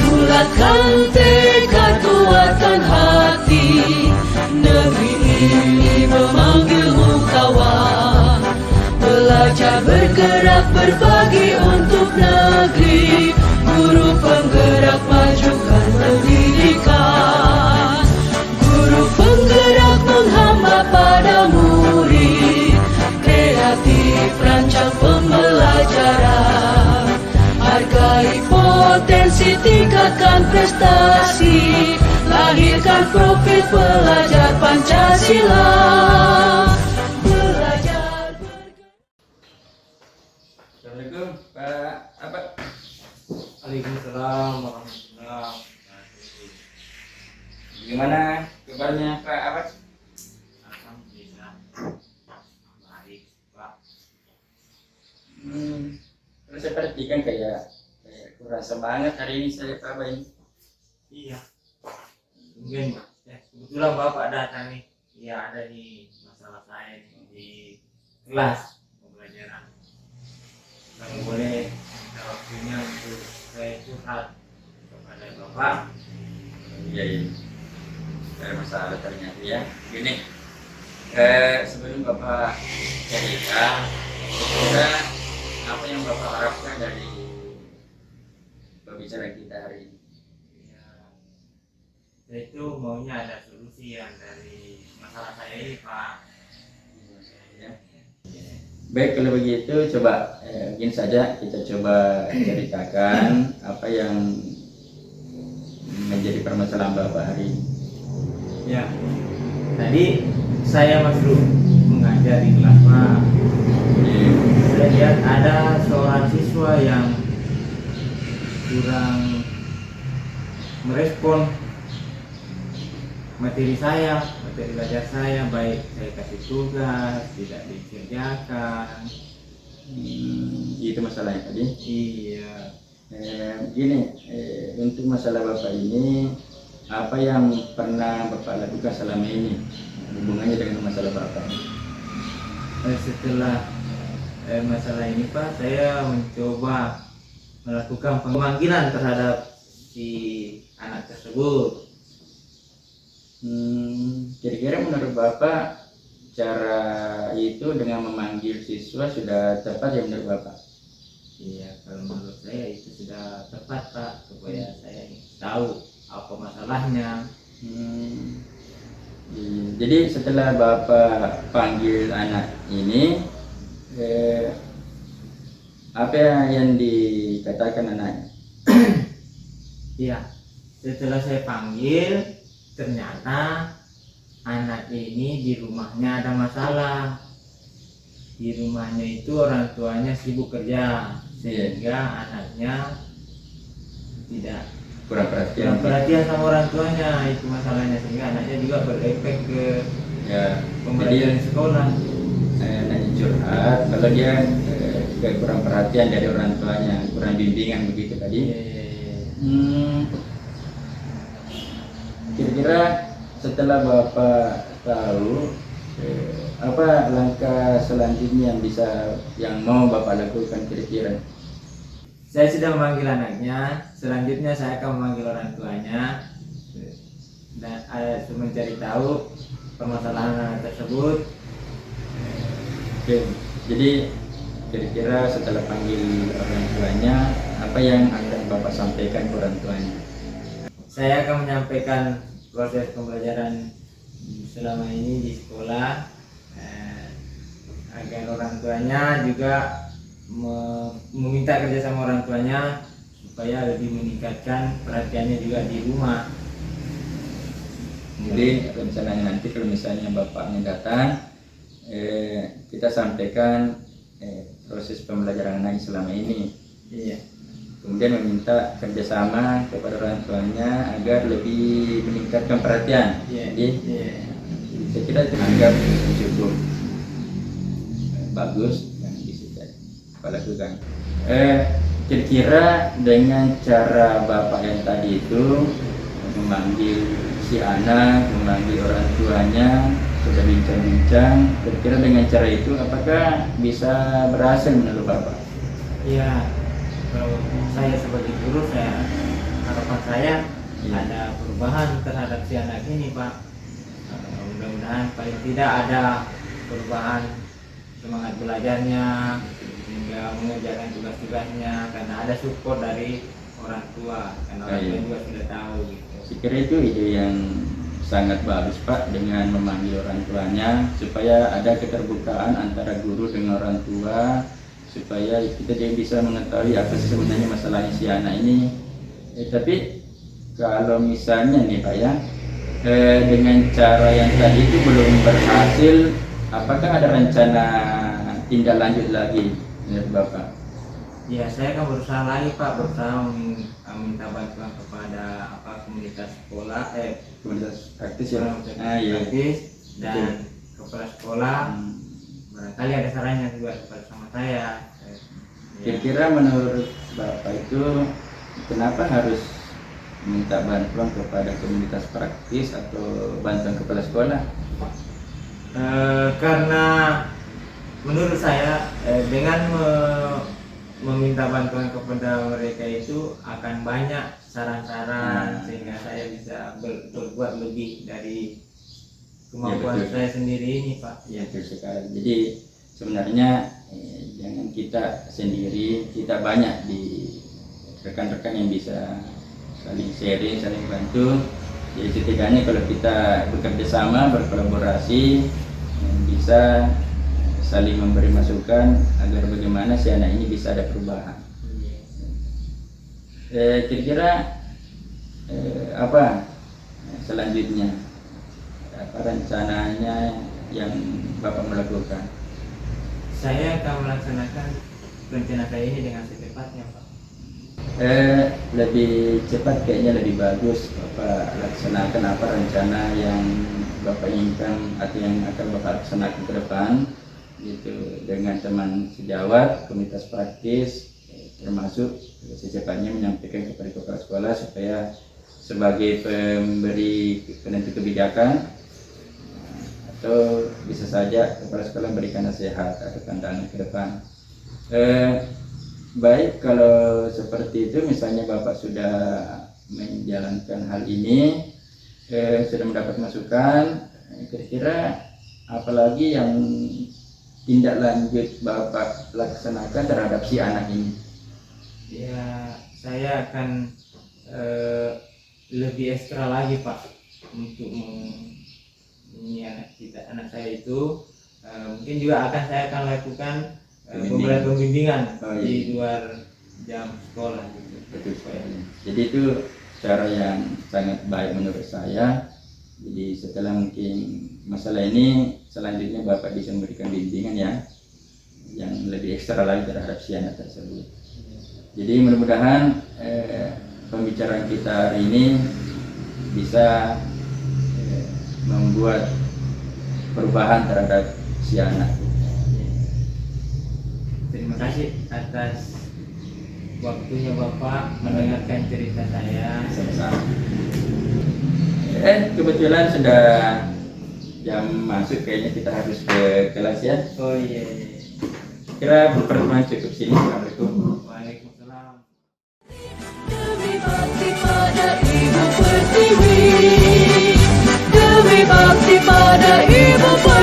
Bulatkan tekad, kuatkan hati, negeri ini memanggilmu kawan. Belajar bergerak berbagi untuk negeri, guru penggerak majukan pendidikan. Guru penggerak menghamba pada murid, kreatif rancang pembelajaran. Hargai potensi, tingkatkan prestasi, lahirkan profil pelajar Pancasila. Belajar Assalamualaikum Pak Abad. Waalaikumsalam warahmatullahi wabarakatuh. Gimana kabarnya Pak Abad? Alhamdulillah baik Pak. Terus saya perhatikan kayak kurang semangat hari ini saya Pak Abad. Iya. Mungkin kebetulan Bapak datang nih. Iya, ada nih masalah saya nih di kelas pembelajaran. Kalau boleh ada waktunya untuk saya curhat kepada Bapak. Iya iya. Ada masalah ternyata ya. Gini, sebelum Bapak cerita, kira apa yang Bapak harapkan dari pembicaraan kita hari ini? Ya, saya itu maunya ada solusi yang dari masalah saya ini Pak. Ya. Baik, kalau begitu coba mungkin saja kita coba ceritakan apa yang menjadi permasalahan Bapak hari ini. Ya, tadi saya masuk mengajar di kelas Pak. Saya lihat ada seorang siswa yang kurang merespon materi belajar saya, baik saya kasih tugas tidak dikerjakan. Itu masalahnya tadi. Iya. Gini, untuk masalah Bapak ini, apa yang pernah Bapak lakukan selama ini hubungannya dengan masalah Bapak? Setelah masalah ini Pak, saya mencoba melakukan pemanggilan terhadap si anak tersebut. Kira-kira menurut Bapak cara itu dengan memanggil siswa sudah tepat ya menurut Bapak? Iya, kalau menurut saya itu sudah tepat Pak, supaya saya tahu apa masalahnya. Jadi setelah Bapak panggil anak ini, apa yang dikatakan anaknya? Iya, setelah saya panggil, ternyata anak ini di rumahnya ada masalah. Di rumahnya itu orang tuanya sibuk kerja, sehingga anaknya tidak Kurang perhatian sama orang tuanya. Itu masalahnya, sehingga anaknya juga berefek ke Ya, pembelajaran di sekolah. Anaknya curhat kalau dia kurang perhatian dari orang tuanya, kurang bimbingan begitu tadi. Kira-kira setelah Bapak tahu apa langkah selanjutnya yang mau Bapak lakukan kira-kira? Saya sudah memanggil anaknya, selanjutnya saya akan memanggil orang tuanya dan mencari tahu permasalahan anak tersebut. Oke, jadi kira-kira setelah panggil orang tuanya, apa yang akan Bapak sampaikan ke orang tuanya? Saya akan menyampaikan proses pembelajaran selama ini di sekolah, agar orang tuanya juga meminta kerja sama orang tuanya supaya lebih meningkatkan perhatiannya juga di rumah. Jadi rencananya nanti kalau misalnya Bapaknya datang, kita sampaikan proses pembelajaran anak selama ini. Iya. Kemudian meminta kerjasama kepada orang tuanya agar lebih meningkatkan perhatian. Iya. Jadi Iya. saya kira itu anggap cukup bagus yang bisa Bapak lakukan. Kira-kira dengan cara Bapak yang tadi itu memanggil si anak, memanggil orang tuanya, sudah bincang-bincang. Kira-kira dengan cara itu apakah bisa berhasil menurut Bapak? Ya, kalau saya sebagai guru, harapan saya Iya. ada perubahan terhadap si anak ini, Pak. Mudah-mudahan paling tidak ada perubahan semangat belajarnya hingga mengerjakan tugas-tugasnya, karena ada support dari orang tua, karena orang tua Iya. juga sudah tahu gitu. Saya kira itu ide yang sangat bagus Pak, dengan memanggil orang tuanya supaya ada keterbukaan antara guru dengan orang tua, supaya kita juga bisa mengetahui apa sih sebenarnya masalahnya si anak ini. Tapi kalau misalnya nih Pak ya, dengan cara yang tadi itu belum berhasil, apakah ada rencana tindak lanjut lagi menurut Bapak? Ya, saya akan berusaha lagi, Pak, berusaha minta bantuan kepada komunitas sekolah, Komunitas praktis ya? Iya. praktis dan kepala sekolah. Barangkali ada sarannya juga sama saya. Ya. Kira-kira menurut Bapak itu kenapa harus minta bantuan kepada komunitas praktis atau bantuan kepala sekolah? Karena menurut saya dengan meminta bantuan kepada mereka itu akan banyak saran-saran sehingga saya bisa berbuat lebih dari kemampuan betul. saya sendiri ini, Pak. Ya, betul sekali. Jadi sebenarnya jangan kita sendiri, kita banyak di rekan-rekan yang bisa saling sharing, saling bantu. Jadi setidaknya kalau kita bekerja sama, berkolaborasi, bisa saling memberi masukan agar bagaimana si anak ini bisa ada perubahan. Kira-kira apa selanjutnya, apa rencananya yang Bapak melakukan? Saya akan melaksanakan rencana saya ini dengan secepatnya, Pak. Lebih cepat kayaknya lebih bagus. Bapak laksanakan apa rencana yang Bapak inginkan atau yang akan Bapak laksanakan ke depan, gitu, dengan teman sejawat, komunitas praktis, termasuk secepatnya menyampaikan kepada kepala sekolah supaya sebagai pemberi penentu kebijakan, atau bisa saja kepala sekolah memberikan nasihat atau pandangan ke depan. Baik, kalau seperti itu, misalnya Bapak sudah menjalankan hal ini, sudah mendapat masukan, kira-kira apalagi yang tindak lanjut Bapak laksanakan terhadap si anak ini? Ya, saya akan lebih ekstra lagi, Pak, untuk ini anak saya itu mungkin juga saya akan lakukan pembimbingan di luar jam sekolah gitu. Betul sekali. Jadi itu cara yang sangat baik menurut saya. Jadi setelah mungkin masalah ini, selanjutnya Bapak bisa memberikan bimbingan ya yang lebih ekstra lagi terhadap si anak tersebut. Jadi mudah-mudahan pembicaraan kita hari ini bisa membuat perubahan terhadap si anak. Terima kasih atas waktunya Bapak mendengarkan cerita saya. Sama-sama. Kebetulan sudah jam masuk, kayaknya kita harus ke kelas ya. Oh iya. Kira pertemuan cukup sini. Assalamualaikum. Waalaikumsalam. Demi bakti pada Ibu Pertiwi, demi bakti pada Ibu Pertiwi.